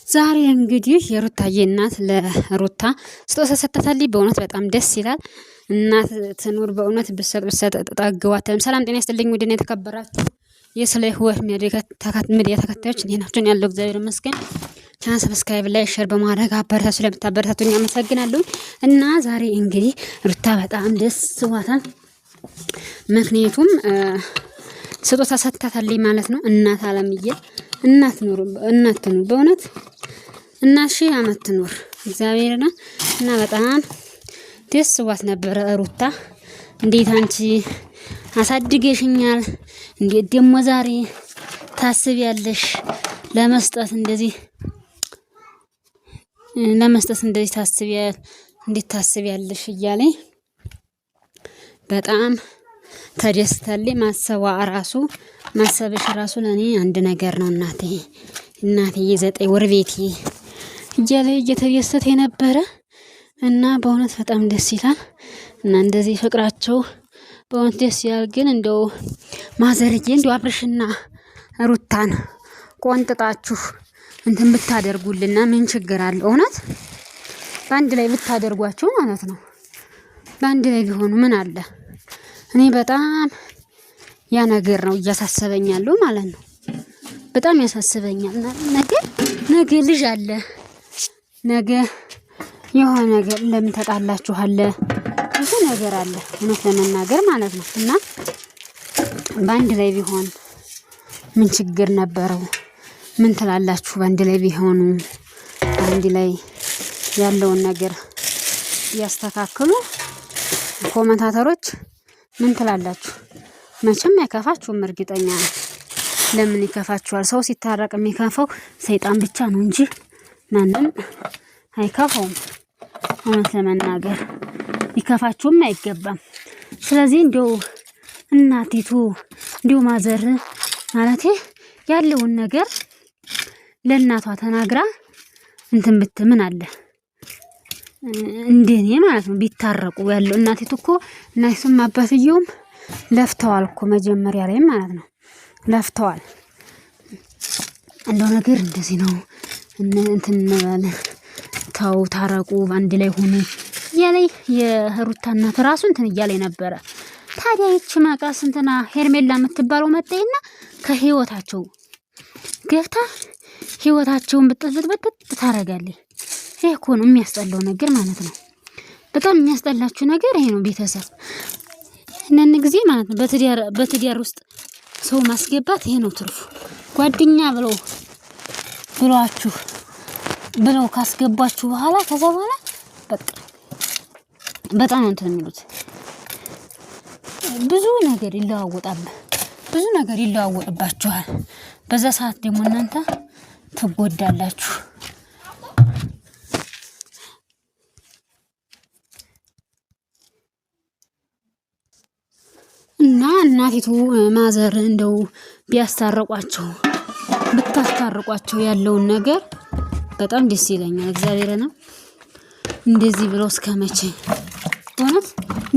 ዛሬ እንግዲህ የሩታዬ እናት ለሩታ ስጦታ ሰጥታታለች። በእውነት በጣም ደስ ይላል። እናት ትኑር በእውነት ብሰጥ ጠግቧትም። ሰላም ጤና ይስጥልኝ ውድና የተከበራችሁ የስለ ህይወት ሚዲያ ተከታዮች እንዴት ናችሁ? ያለው እግዚአብሔር ይመስገን። ቻናል ሰብስክራይብ ላይ ሼር በማድረግ አበረታቱ። ስለምታበረታቱኝ አመሰግናለሁ። እና ዛሬ እንግዲህ ሩታ በጣም ደስ ብሏታል። ምክንያቱም ስጦታ ሰጥታታለች ማለት ነው። እናት አለምዬ እናት ትኑር በእውነት እናት ሺህ ዓመት ትኑር እግዚአብሔርና እና በጣም ደስ ብሏት ነበረ ሩታ። እንዴት አንቺ አሳድገሽኛል፣ እንዴት ደግሞ ዛሬ ታስቢያለሽ ለመስጠት እንደዚህ ታስቢያለሽ እያለኝ በጣም ተደስታለች። ማሰብሽ ራሱ ለኔ አንድ ነገር ነው እናቴ የዘጠኝ ወር ቤቴ እያለ እየተደሰተ የነበረ እና በእውነት በጣም ደስ ይላል። እና እንደዚህ ፍቅራቸው በእውነት ደስ ይላል። ግን እንደው ማዘርዬ እንደው አብርሽና ሩታን ቆንጥጣችሁ እንትን ብታደርጉልና ምን ችግር አለ? እውነት በአንድ ላይ ብታደርጓቸው ማለት ነው። በአንድ ላይ ቢሆኑ ምን አለ? እኔ በጣም ያ ነገር ነው እያሳሰበኛለሁ ማለት ነው። በጣም ያሳስበኛል። ነገ ልጅ አለ፣ ነገ የሆነ ነገር ለምን ተጣላችኋል? ብዙ ነገር አለ እውነት ለመናገር ማለት ነው። እና በአንድ ላይ ቢሆን ምን ችግር ነበረው? ምን ትላላችሁ? በአንድ ላይ ቢሆኑ በአንድ ላይ ያለውን ነገር ያስተካክሉ። ኮመንታተሮች ምን ትላላችሁ? መቼም አይከፋችሁም እርግጠኛ ነው። ለምን ይከፋችኋል? ሰው ሲታረቅ የሚከፋው ሰይጣን ብቻ ነው እንጂ ማንም አይከፋውም። እውነት ለመናገር ይከፋችሁም አይገባም። ስለዚህ እንደው እናቲቱ እንደው ማዘር ማለቴ ያለውን ነገር ለእናቷ ተናግራ እንትን ምን አለ እንደኔ ማለት ነው ቢታረቁ ያለው። እናቲቱ እኮ እናይሱም አባትየውም ለፍተዋል እኮ መጀመሪያ ላይ ማለት ነው ለፍተዋል። እንደው ነገር እንደዚህ ነው እንትን እንበል ተው ታረቁ በአንድ ላይ ሆኑ እያለ የሩታ እናት ራሱ እንትን እያለ ነበረ። ታዲያ ይቺ መቃስ እንትና ሄርሜላ የምትባለው መጣይና ከህይወታቸው ገብታ ህይወታቸውን ብጥብጥ ታረጋለች። ይሄ እኮ ነው የሚያስጠላው ነገር ማለት ነው። በጣም የሚያስጠላችሁ ነገር ይሄ ነው ቤተሰብ። እነን ጊዜ ማለት ነው በትዳር ውስጥ ሰው ማስገባት ይሄ ነው ትርፉ። ጓደኛ ብለው ካስገባችሁ በኋላ ከዛ በኋላ በቃ በጣም እንትን የሚሉት ብዙ ነገር ይለዋወጥባችኋል። በዛ ሰዓት ደግሞ እናንተ ትጎዳላችሁ። እና እናቲቱ ማዘር እንደው ብታስታርቋቸው ያለውን ነገር በጣም ደስ ይለኛል። እግዚአብሔርና እንደዚህ ብለው እስከመቼ እውነት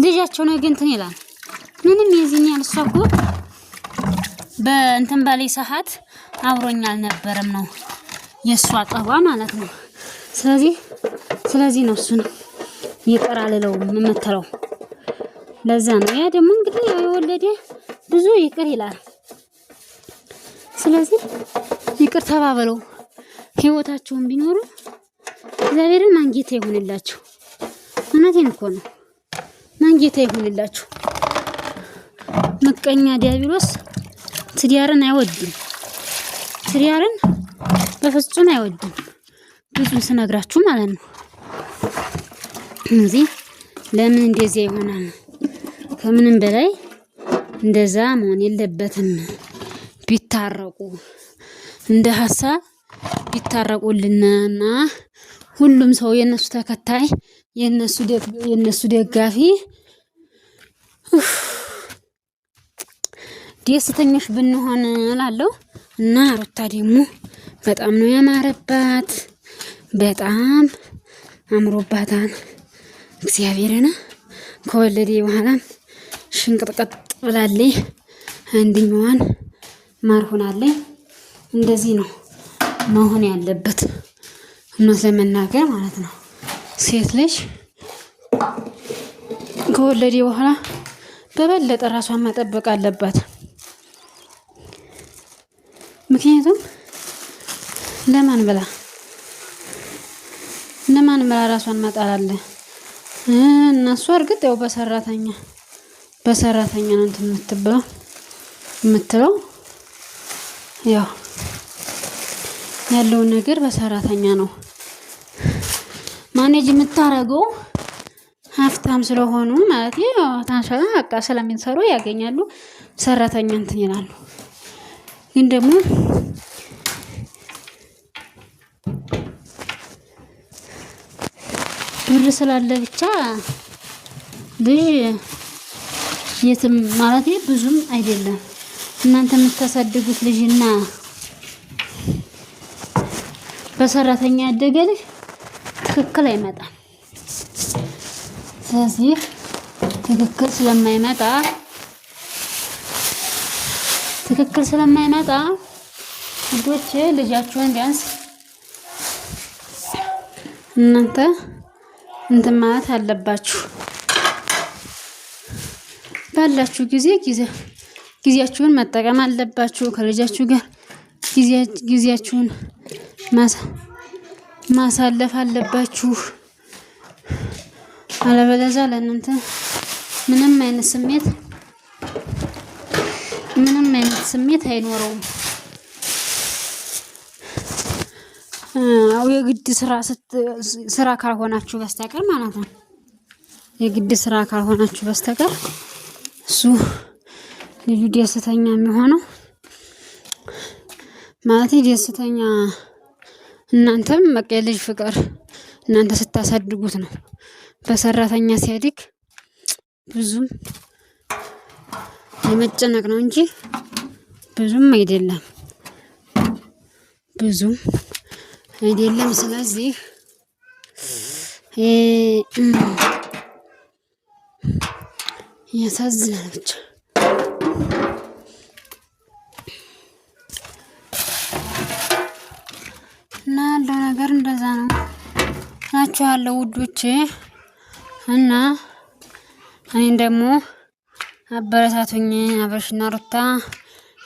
ልጃቸው ነው ግን እንትን ይላል። ምንም የዚህኛል እሷ እኮ በእንትን ባለይ ሰዓት አብሮኝ አልነበረም ነው የእሷ ጠባ ማለት ነው። ስለዚህ ነው እሱን ይቅር አልለውም የምትለው ለዛ ነው። ያ ደግሞ እንግዲህ የወለደ ብዙ ይቅር ይላል። ስለዚህ ይቅር ተባብለው ህይወታቸውን ቢኖሩ እግዚአብሔርን ማንጌታ ይሁንላችሁ። እውነቴን እኮ ነው ማንጌታ ይሁንላችሁ። ምቀኛ ዲያብሎስ ትዳርን አይወድም። ትዳርን በፍጹም አይወድም። ብዙ ስነግራችሁ ማለት ነው። እዚህ ለምን እንደዚህ ይሆናል? ከምንም በላይ እንደዛ መሆን የለበትም። ቢታረቁ እንደ ሐሳብ ቢታረቁልንና ሁሉም ሰው የነሱ ተከታይ የነሱ ደጋፊ ደስተኞች ብንሆን እላለሁ። እና ሩታ ደግሞ በጣም ነው ያማረባት፣ በጣም አምሮባታል። እግዚአብሔርና ከወለደ በኋላ ሽንቅጥቀጥ ብላለች። አንደኛዋን ማር ሆናለች። እንደዚህ ነው መሆን ያለበት። እውነት ለመናገር ማለት ነው ሴት ልጅ ከወለደ በኋላ በበለጠ ራሷን መጠበቅ አለባት። ምክንያቱም ለማን ብላ ራሷን ማጣላለ እነሱ እርግጥ ያው በሰራተኛ ነው እንትን የምትለው ያው ያለውን ነገር በሰራተኛ ነው ማኔጅ የምታረገው። ሀብታም ስለሆኑ ማለት ያው ታንሻላ አቃ ስለሚሰሩ ያገኛሉ፣ ሰራተኛ እንትን ይላሉ። ግን ደግሞ ብር ስላለ ብቻ ልጅ የትም ማለት ብዙም አይደለም። እናንተ የምታሳድጉት ልጅና በሰራተኛ ያደገ ልጅ ትክክል አይመጣም። ስለዚህ ትክክል ስለማይመጣ ልጆች ልጃችሁን ቢያንስ እናንተ እንትን ማለት አለባችሁ። ባላችሁ ጊዜያችሁን መጠቀም አለባችሁ። ከልጃችሁ ጋር ጊዜያችሁን ማሳለፍ አለባችሁ። አለበለዚያ ለእናንተ ምንም አይነት ስሜት አይኖረውም። የግድ ስራ ካልሆናችሁ በስተቀር ማለት ነው። የግድ ስራ ካልሆናችሁ በስተቀር እሱ ልጁ ደስተኛ የሚሆነው ማለት ደስተኛ እናንተም በቃ የልጅ ፍቅር እናንተ ስታሳድጉት ነው። በሰራተኛ ሲያድግ ብዙም የመጨነቅ ነው እንጂ ብዙም አይደለም። ስለዚህ ያሳዝናል ብቻ እና ያለው ነገር እንደዛ ነው ናችኋለሁ ውዶቼ። እና እኔን ደግሞ አበረታቱኝ አብርሽና ሩታ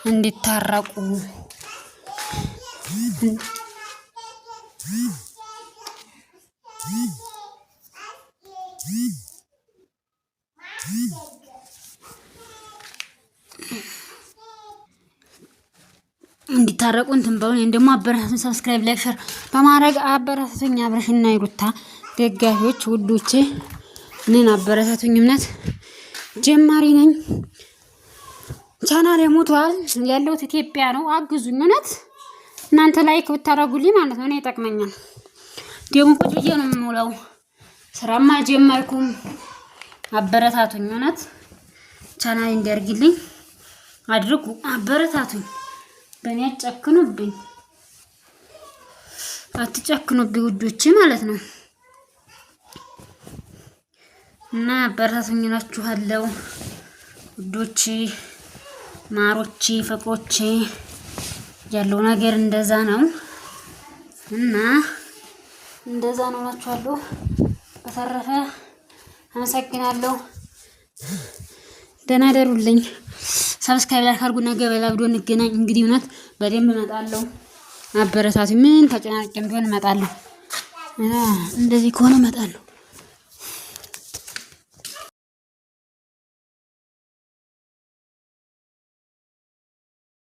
እንዲታረቁ። እንትን በሉኝ። እኔን ደግሞ አበረታቱኝ። ሰብስክራይብ፣ ላይክ፣ ሼር በማድረግ አበረታቱኝ። አብርሽና ሩታ ደጋፊዎች ውዶቼ እኔን አበረታቱኝ። እምነት ጀማሪ ነኝ። ቻናሌ ሞቷል። ያለሁት ኢትዮጵያ ነው። አግዙኝ። እውነት እናንተ ላይክ ብታረጉልኝ ማለት ነው እኔ ይጠቅመኛል። ደግሞ ቁጭ ብዬ ነው የምውለው፣ ስራማ ጀመርኩም። አበረታቱኝ። እውነት ቻናሌ እንዲያርግልኝ አድርጉ። አበረታቱኝ። በእኔ አትጨክኑብኝ ውዶቼ ማለት ነው። እና አበረታቱኝ እላችኋለሁ ውዶቼ፣ ማሮቼ፣ ፍቅሮቼ ያለው ነገር እንደዛ ነው እና እንደዛ ነው እላችኋለሁ። በተረፈ አመሰግናለሁ። ደህና ደሩልኝ። ሰብስክራይብ ላይክ አድርጉ። ነገ በሌላ ቪዲዮ እንገናኝ። እንግዲህ እውነት በደንብ እመጣለሁ። አበረታቱኝ። ምን ተጨናንቄም ቢሆን እመጣለሁ። እንደዚህ ከሆነ እመጣለሁ።